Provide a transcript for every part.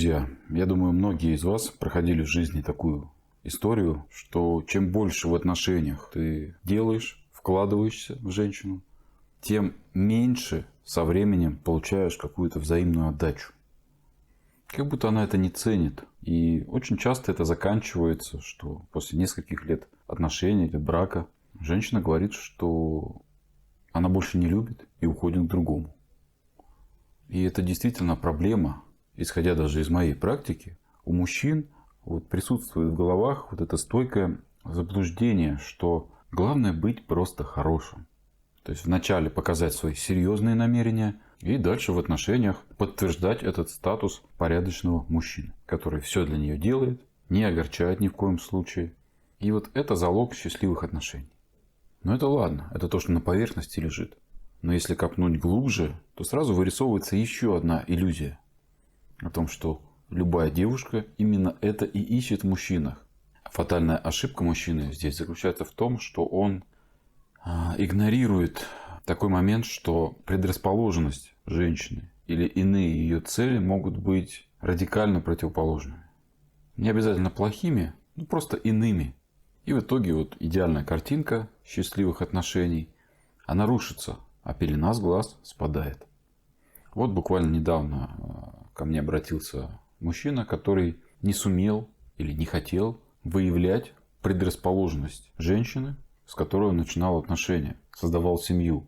Друзья, я думаю, многие из вас проходили в жизни такую историю, что чем больше в отношениях ты делаешь, вкладываешься в женщину, тем меньше со временем получаешь какую-то взаимную отдачу. Как будто она это не ценит. И очень часто это заканчивается, что после нескольких лет отношений или брака женщина говорит, что она больше не любит и уходит к другому. И это действительно проблема. Исходя даже из моей практики, у мужчин присутствует в головах это стойкое заблуждение, что главное быть просто хорошим. То есть вначале показать свои серьезные намерения и дальше в отношениях подтверждать этот статус порядочного мужчины, который все для нее делает, не огорчает ни в коем случае. И это залог счастливых отношений. Но это ладно, это то, что на поверхности лежит. Но если копнуть глубже, то сразу вырисовывается еще одна иллюзия. О том, что любая девушка именно это и ищет в мужчинах. Фатальная ошибка мужчины здесь заключается в том, что он игнорирует такой момент, что предрасположенность женщины или иные ее цели могут быть радикально противоположными. Не обязательно плохими, но просто иными. И в итоге идеальная картинка счастливых отношений, она рушится, а пелена с глаз спадает. Буквально недавно ко мне обратился мужчина, который не сумел или не хотел выявлять предрасположенность женщины, с которой он начинал отношения, создавал семью.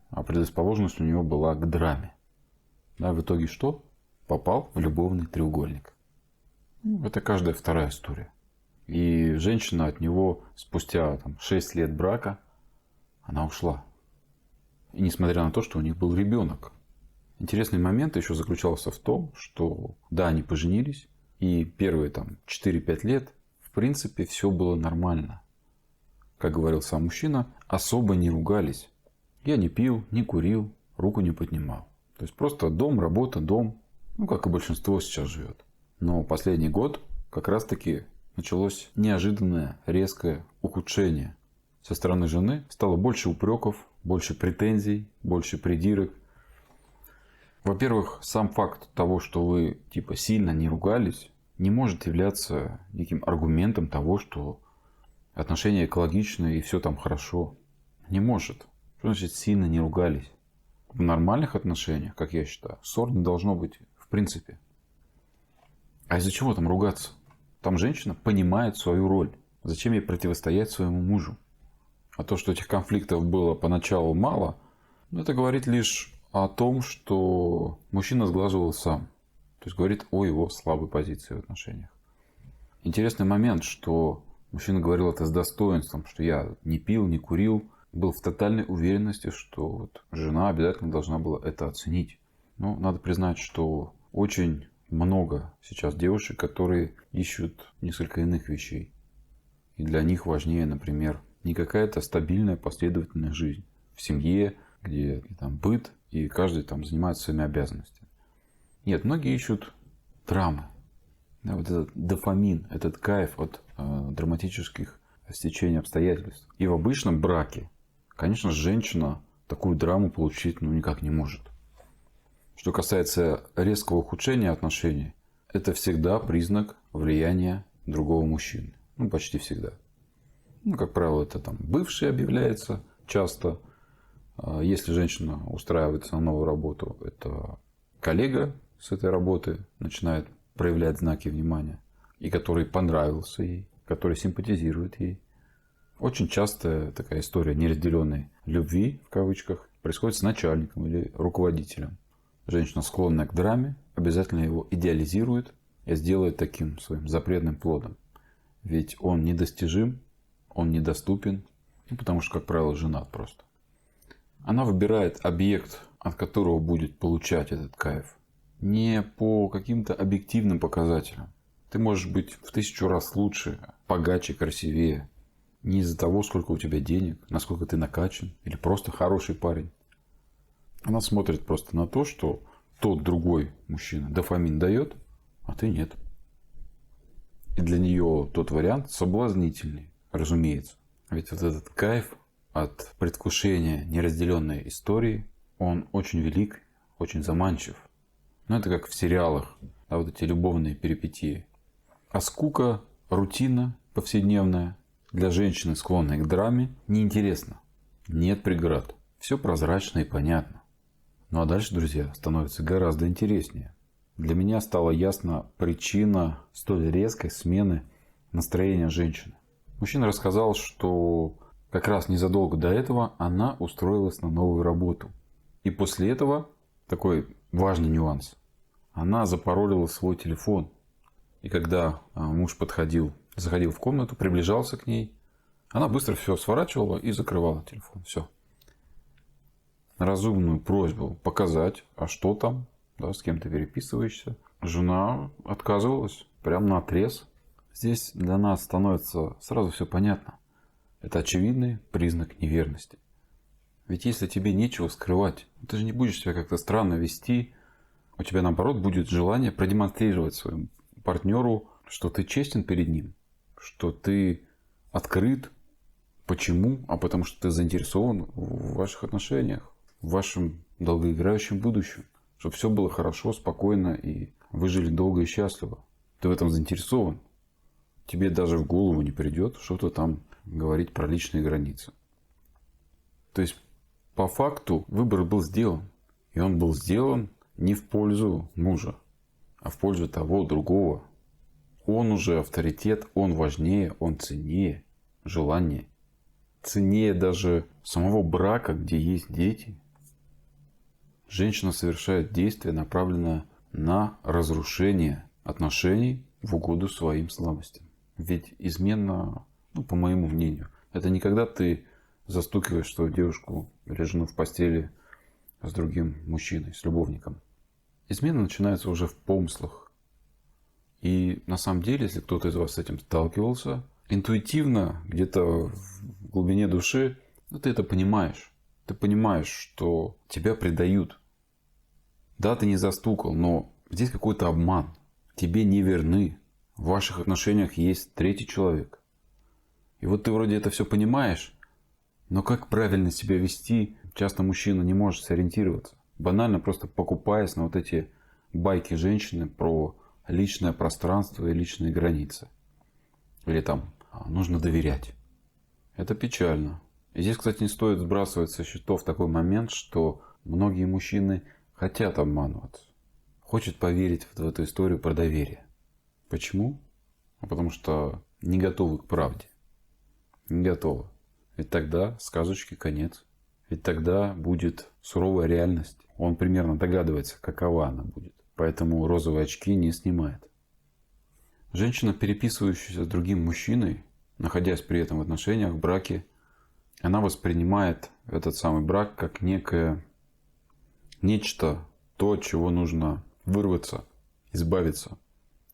А предрасположенность у него была к драме. В итоге что? Попал в любовный треугольник. Это каждая вторая история. И женщина от него спустя 6 лет брака, она ушла. И несмотря на то, что у них был ребенок. Интересный момент еще заключался в том, что да, они поженились, и первые 4-5 лет, в принципе, все было нормально. Как говорил сам мужчина, особо не ругались. Я не пил, не курил, руку не поднимал. То есть просто дом, работа, дом, как и большинство сейчас живет. Но последний год как раз-таки началось неожиданное, резкое ухудшение. Со стороны жены стало больше упреков, больше претензий, больше придирок. Во-первых, сам факт того, что вы сильно не ругались, не может являться неким аргументом того, что отношения экологичные и все там хорошо. Не может. Что значит сильно не ругались? В нормальных отношениях, как я считаю, ссор не должно быть в принципе. А из-за чего там ругаться? Там женщина понимает свою роль. Зачем ей противостоять своему мужу? А то, что этих конфликтов было поначалу мало, это говорит лишь о том, что мужчина сглаживал сам. То есть говорит о его слабой позиции в отношениях. Интересный момент, что мужчина говорил это с достоинством, что я не пил, не курил, был в тотальной уверенности, что жена обязательно должна была это оценить. Но надо признать, что очень много сейчас девушек, которые ищут несколько иных вещей. И для них важнее, например, не какая-то стабильная последовательная жизнь в семье, где быт, и каждый занимается своими обязанностями. Нет, многие ищут драмы. Этот дофамин, этот кайф от драматических стечений обстоятельств. И в обычном браке, конечно, женщина такую драму получить никак не может. Что касается резкого ухудшения отношений, это всегда признак влияния другого мужчины. Почти всегда. Как правило, это бывший объявляется часто. Если женщина устраивается на новую работу, это коллега с этой работы начинает проявлять знаки внимания. И который понравился ей, который симпатизирует ей. Очень часто такая история неразделенной любви, в кавычках, происходит с начальником или руководителем. Женщина, склонная к драме, обязательно его идеализирует и сделает таким своим запретным плодом. Ведь он недостижим, он недоступен, потому что, как правило, женат просто. Она выбирает объект, от которого будет получать этот кайф, не по каким-то объективным показателям. Ты можешь быть в 1000 раз лучше, богаче, красивее. Не из-за того, сколько у тебя денег, насколько ты накачан или просто хороший парень. Она смотрит просто на то, что тот другой мужчина дофамин дает, а ты нет. И для нее тот вариант соблазнительный, разумеется. Ведь этот кайф от предвкушения неразделенной истории, он очень велик, очень заманчив. Это как в сериалах. а вот эти любовные перипетии. А скука, рутина повседневная для женщины, склонной к драме, неинтересна. Нет преград. Все прозрачно и понятно. Ну а дальше, друзья, становится гораздо интереснее. Для меня стала ясна причина столь резкой смены настроения женщины. Мужчина рассказал, что как раз незадолго до этого она устроилась на новую работу. И после этого, такой важный нюанс, она запаролила свой телефон. И когда муж заходил в комнату, приближался к ней, она быстро все сворачивала и закрывала телефон. Все. На разумную просьбу показать, а что там, да, с кем ты переписываешься, жена отказывалась прямо наотрез. Здесь для нас становится сразу все понятно. Это очевидный признак неверности. Ведь если тебе нечего скрывать, ты же не будешь себя как-то странно вести, у тебя наоборот будет желание продемонстрировать своему партнеру, что ты честен перед ним, что ты открыт. Почему? А потому что ты заинтересован в ваших отношениях, в вашем долгоиграющем будущем, чтобы все было хорошо, спокойно и вы жили долго и счастливо. Ты в этом заинтересован. Тебе даже в голову не придет что-то там говорить про личные границы. То есть, по факту, выбор был сделан. И он был сделан не в пользу мужа, а в пользу того, другого. Он уже авторитет, он важнее, он ценнее, желание. Ценнее даже самого брака, где есть дети. Женщина совершает действие, направленное на разрушение отношений в угоду своим слабостям. Ведь измена, по моему мнению, это не когда ты застукиваешь свою девушку или жену в постели с другим мужчиной, с любовником. Измена начинается уже в помыслах. И на самом деле, если кто-то из вас с этим сталкивался, интуитивно, где-то в глубине души, ты это понимаешь. Ты понимаешь, что тебя предают. Да, ты не застукал, но здесь какой-то обман. Тебе не верны. В ваших отношениях есть третий человек. И вот ты вроде это все понимаешь, но как правильно себя вести, часто мужчина не может сориентироваться. Банально просто покупаясь на вот эти байки женщины про личное пространство и личные границы. Или там нужно доверять. Это печально. И здесь, кстати, не стоит сбрасывать со счетов такой момент, что многие мужчины хотят обманываться. Хочет поверить в эту историю про доверие. Почему? Потому что не готовы к правде. Не готовы. Ведь тогда сказочки конец. Ведь тогда будет суровая реальность. Он примерно догадывается, какова она будет. Поэтому розовые очки не снимает. Женщина, переписывающаяся с другим мужчиной, находясь при этом в отношениях, в браке, она воспринимает этот самый брак как нечто, то, от чего нужно вырваться, избавиться.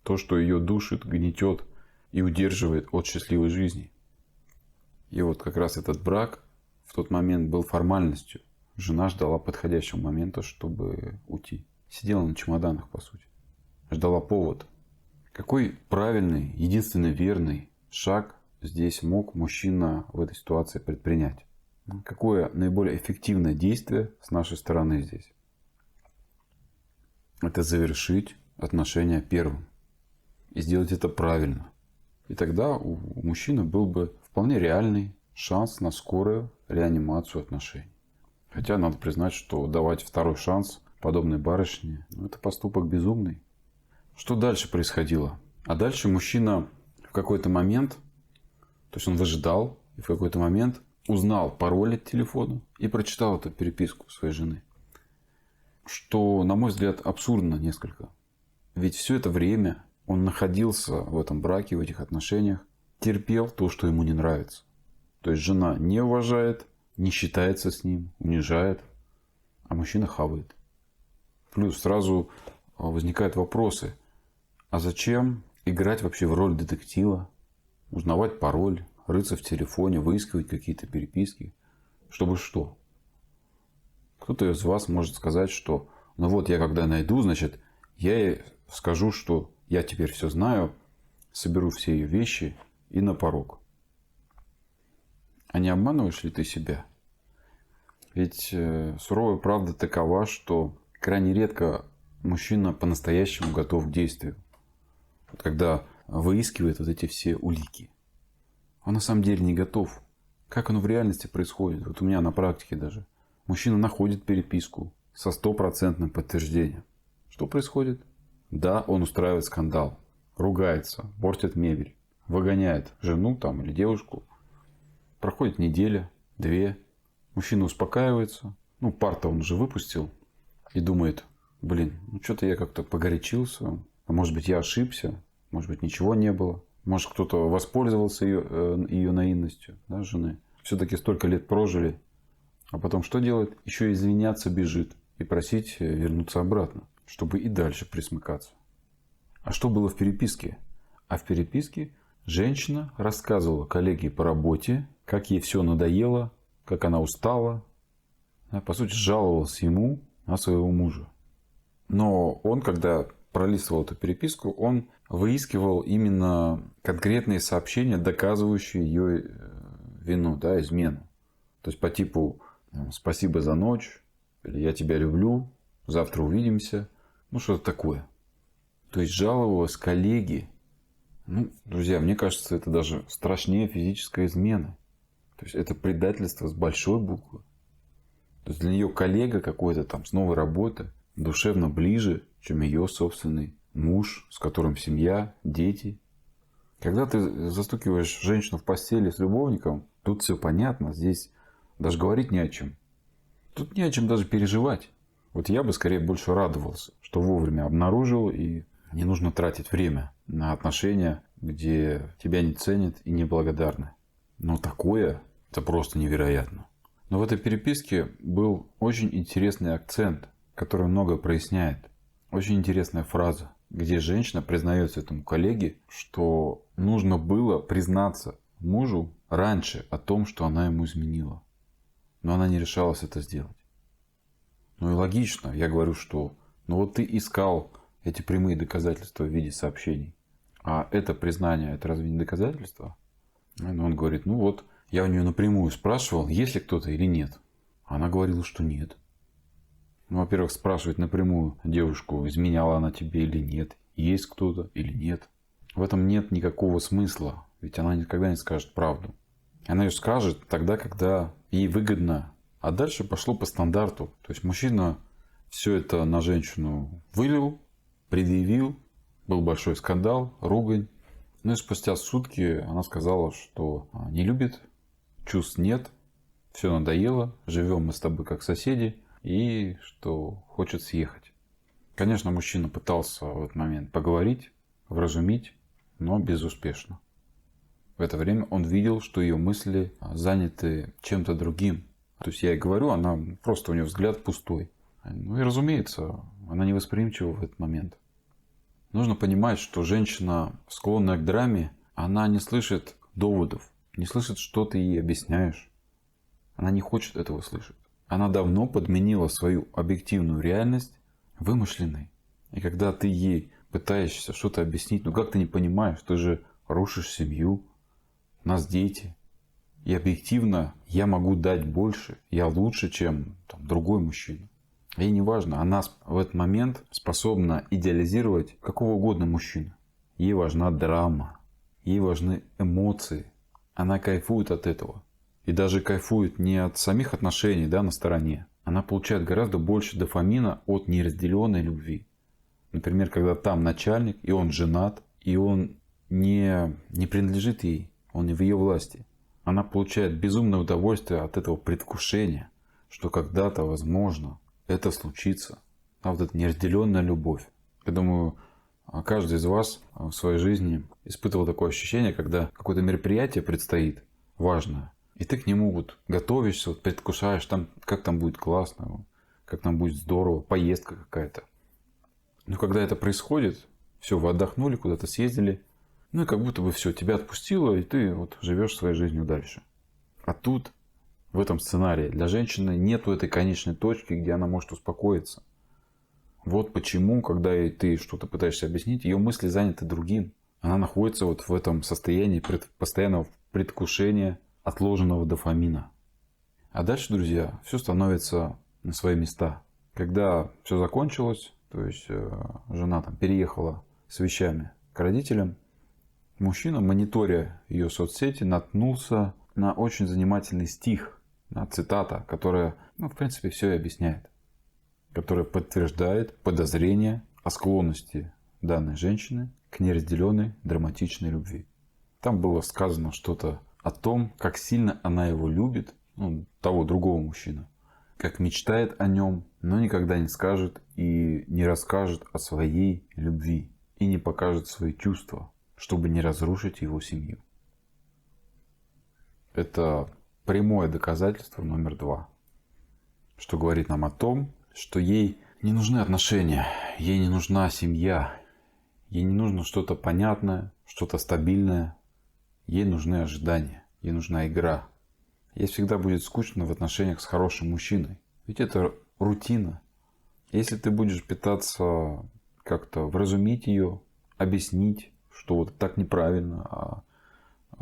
То, что ее душит, гнетет и удерживает от счастливой жизни. И вот как раз этот брак в тот момент был формальностью. Жена ждала подходящего момента, чтобы уйти. Сидела на чемоданах, по сути. Ждала повода. Какой правильный, единственный верный шаг здесь мог мужчина в этой ситуации предпринять? Какое наиболее эффективное действие с нашей стороны здесь? Это завершить отношения первым. И сделать это правильно. И тогда у мужчины был бы вполне реальный шанс на скорую реанимацию отношений. Хотя надо признать, что давать второй шанс подобной барышне, это поступок безумный. Что дальше происходило? А дальше мужчина в какой-то момент, то есть он выжидал, и в какой-то момент узнал пароль от телефона и прочитал эту переписку своей жены. Что, на мой взгляд, абсурдно несколько. Ведь все это время он находился в этом браке, в этих отношениях, терпел то, что ему не нравится. То есть жена не уважает, не считается с ним, унижает, а мужчина хавает. Плюс сразу возникают вопросы. А зачем играть вообще в роль детектива? Узнавать пароль, рыться в телефоне, выискивать какие-то переписки. Чтобы что? Кто-то из вас может сказать, что я когда найду, значит, я ей скажу, что я теперь все знаю, соберу все ее вещи и на порог. А не обманываешь ли ты себя? Ведь суровая правда такова, что крайне редко мужчина по-настоящему готов к действию. Вот когда выискивает вот эти все улики. Он на самом деле не готов. Как оно в реальности происходит? Вот у меня на практике даже. Мужчина находит переписку со стопроцентным подтверждением. Что происходит? Да, он устраивает скандал. Ругается, портит мебель. Выгоняет жену там, или девушку. Проходит неделя, две. Мужчина успокаивается. Ну, пар-то он уже выпустил. И думает, блин, ну что-то я как-то погорячился. А может быть, я ошибся. Может быть, ничего не было. Может, кто-то воспользовался ее наивностью, да, жены. Все-таки столько лет прожили. А потом что делает? Еще извиняться бежит. И просить вернуться обратно. Чтобы и дальше присмыкаться. А что было в переписке? А в переписке женщина рассказывала коллеге по работе, как ей все надоело, как она устала. По сути, жаловалась ему на своего мужа. Но он, когда пролистывал эту переписку, он выискивал именно конкретные сообщения, доказывающие ее вину, да, измену. То есть по типу «спасибо за ночь», или «я тебя люблю», «завтра увидимся», ну что-то такое. То есть жаловалась коллеге. Ну, друзья, мне кажется, это даже страшнее физической измены. То есть это предательство с большой буквы. То есть для нее коллега какой-то там с новой работы душевно ближе, чем ее собственный муж, с которым семья, дети. Когда ты застукиваешь женщину в постели с любовником, тут все понятно, здесь даже говорить не о чем. Тут не о чем даже переживать. Вот я бы скорее больше радовался, что вовремя обнаружил, и не нужно тратить время на отношения, где тебя не ценят и не благодарны. Но такое, это просто невероятно. Но в этой переписке был очень интересный акцент, который многое проясняет. Очень интересная фраза, где женщина признается этому коллеге, что нужно было признаться мужу раньше о том, что она ему изменила. Но она не решалась это сделать. Ну и логично, я говорю, что ну вот ты искал эти прямые доказательства в виде сообщений. А это признание, это разве не доказательство? И он говорит, ну вот, я у нее напрямую спрашивал, есть ли кто-то или нет. Она говорила, что нет. Ну, во-первых, спрашивать напрямую девушку, изменяла она тебе или нет, есть кто-то или нет. В этом нет никакого смысла, ведь она никогда не скажет правду. Она ее скажет тогда, когда ей выгодно. А дальше пошло по стандарту. То есть мужчина все это на женщину вылил, предъявил, был большой скандал, ругань. Ну и спустя сутки она сказала, что не любит, чувств нет, все надоело, живем мы с тобой как соседи, и что хочет съехать. Конечно, мужчина пытался в этот момент поговорить, вразумить, но безуспешно. В это время он видел, что ее мысли заняты чем-то другим. То есть я ей говорю, она просто у нее взгляд пустой. Ну и разумеется, она невосприимчива в этот момент. Нужно понимать, что женщина, склонная к драме, она не слышит доводов, не слышит, что ты ей объясняешь. Она не хочет этого слышать. Она давно подменила свою объективную реальность вымышленной. И когда ты ей пытаешься что-то объяснить, ну как ты не понимаешь, ты же рушишь семью, у нас дети. И объективно я могу дать больше, я лучше, чем другой мужчина. Ей не важно, она в этот момент способна идеализировать какого угодно мужчину. Ей важна драма, ей важны эмоции. Она кайфует от этого. И даже кайфует не от самих отношений, да, на стороне. Она получает гораздо больше дофамина от неразделенной любви. Например, когда там начальник, и он женат, и он не принадлежит ей, он не в ее власти. Она получает безумное удовольствие от этого предвкушения, что когда-то, возможно, это случится. А вот эта неразделенная любовь. Я думаю, каждый из вас в своей жизни испытывал такое ощущение, когда какое-то мероприятие предстоит важное, и ты к нему вот готовишься, вот предвкушаешь, как там будет классно, как там будет здорово, поездка какая-то. Но когда это происходит, все, вы отдохнули, куда-то съездили, ну и как будто бы все, тебя отпустило, и ты вот живешь своей жизнью дальше. А тут, в этом сценарии, для женщины нету этой конечной точки, где она может успокоиться. Вот почему, когда ты что-то пытаешься объяснить, ее мысли заняты другим. Она находится вот в этом состоянии постоянного предвкушения отложенного дофамина. А дальше, друзья, все становится на свои места. Когда все закончилось, То есть жена там переехала с вещами к родителям. Мужчина, мониторя ее соцсети, наткнулся на очень занимательный стих, цитата, которая, в принципе, все и объясняет. Которая подтверждает подозрение о склонности данной женщины к неразделенной драматичной любви. Там было сказано что-то о том, как сильно она его любит, того другого мужчину, как мечтает о нем, но никогда не скажет и не расскажет о своей любви и не покажет свои чувства, чтобы не разрушить его семью. Это прямое доказательство номер 2, что говорит нам о том, что ей не нужны отношения, ей не нужна семья, ей не нужно что-то понятное, что-то стабильное, ей нужны ожидания, ей нужна игра. Ей всегда будет скучно в отношениях с хорошим мужчиной, ведь это рутина. Если ты будешь пытаться как-то вразумить ее, объяснить, что вот так неправильно, а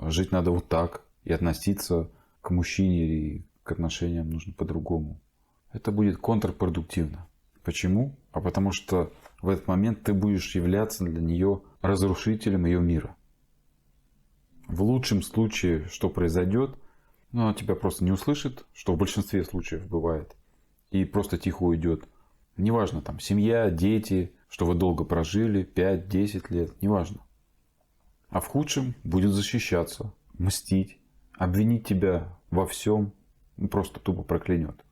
жить надо вот так, и относиться к мужчине и к отношениям нужно по-другому, это будет контрпродуктивно. Почему? А потому что в этот момент ты будешь являться для нее разрушителем ее мира. В лучшем случае, что произойдет, она тебя просто не услышит, что в большинстве случаев бывает, и просто тихо уйдет. Неважно, там, семья, дети, что вы долго прожили, 5-10 лет, неважно. А в худшем будет защищаться, мстить, обвинить тебя во всем, просто тупо проклянет.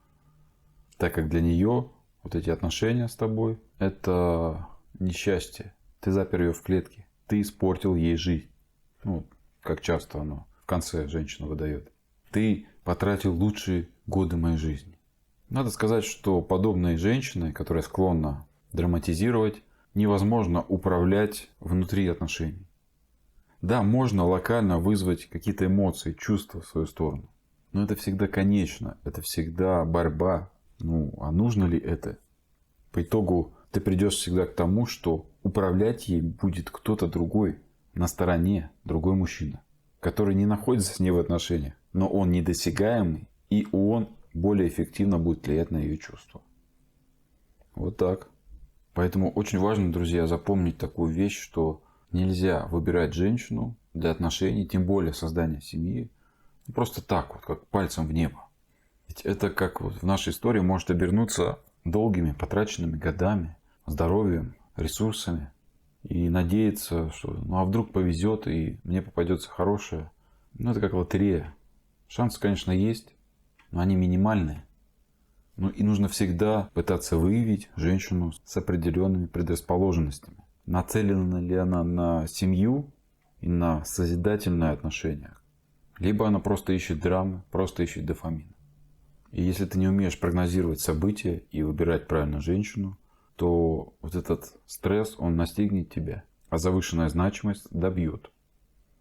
Так как для нее вот эти отношения с тобой – это несчастье. Ты запер ее в клетке, ты испортил ей жизнь. Как часто оно в конце женщина выдает. Ты потратил лучшие годы моей жизни. Надо сказать, что подобной женщиной, которая склонна драматизировать, невозможно управлять внутри отношений. Да, можно локально вызвать какие-то эмоции, чувства в свою сторону. Но это всегда конечно, это всегда борьба. А нужно ли это? По итогу ты придешь всегда к тому, что управлять ей будет кто-то другой, на стороне, другой мужчина, который не находится с ней в отношениях, но он недосягаемый, и он более эффективно будет влиять на ее чувства. Вот так. Поэтому очень важно, друзья, запомнить такую вещь, что нельзя выбирать женщину для отношений, тем более создания семьи, просто так вот, как пальцем в небо. Ведь это, как вот в нашей истории, может обернуться долгими потраченными годами, здоровьем, ресурсами. И надеяться, что а вдруг повезет и мне попадется хорошее. Это как лотерея. Шансы, конечно, есть, но они минимальные. И нужно всегда пытаться выявить женщину с определенными предрасположенностями. Нацелена ли она на семью и на созидательные отношения. Либо она просто ищет драмы, просто ищет дофамин. И если ты не умеешь прогнозировать события и выбирать правильно женщину, то вот этот стресс, он настигнет тебя, а завышенная значимость добьет.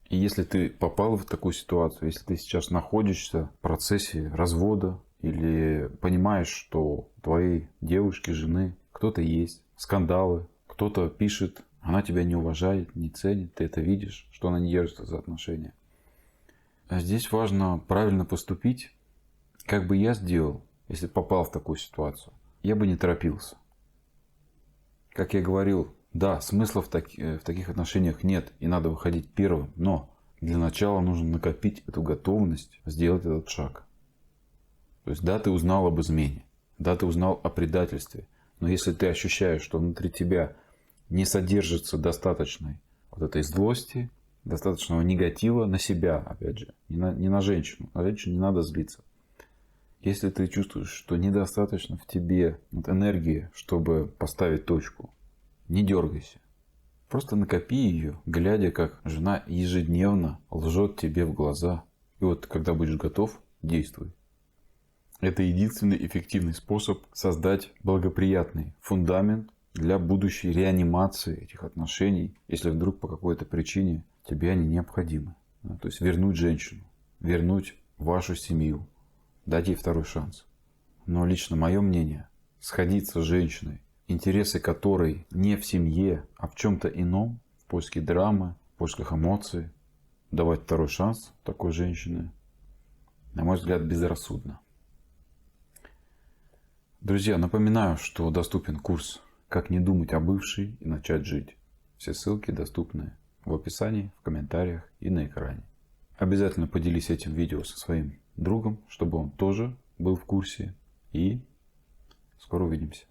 И если ты попал в такую ситуацию, если ты сейчас находишься в процессе развода или понимаешь, что у твоей девушки, жены кто-то есть, скандалы, кто-то пишет, она тебя не уважает, не ценит, ты это видишь, что она не держится за отношения. А здесь важно правильно поступить, как бы я сделал, если попал в такую ситуацию. Я бы не торопился. Как я говорил, да, смысла в таких отношениях нет, и надо выходить первым, но для начала нужно накопить эту готовность сделать этот шаг. То есть, да, ты узнал об измене, да, ты узнал о предательстве, но если ты ощущаешь, что внутри тебя не содержится достаточной вот этой злости, достаточного негатива на себя, опять же, не на женщину, на женщину не надо злиться. Если ты чувствуешь, что недостаточно в тебе энергии, чтобы поставить точку, не дергайся. Просто накопи ее, глядя, как жена ежедневно лжет тебе в глаза. И вот когда будешь готов, действуй. Это единственный эффективный способ создать благоприятный фундамент для будущей реанимации этих отношений, если вдруг по какой-то причине тебе они необходимы. То есть вернуть женщину, вернуть вашу семью, дать ей второй шанс. Но лично мое мнение, сходиться с женщиной, интересы которой не в семье, а в чем-то ином, в поиске драмы, в поисках эмоций, давать второй шанс такой женщине, на мой взгляд, безрассудно. Друзья, напоминаю, что доступен курс как не думать о бывшей и начать жить. Все ссылки доступны в описании, в комментариях и на экране. Обязательно поделись этим видео со своим другом, чтобы он тоже был в курсе. И скоро увидимся.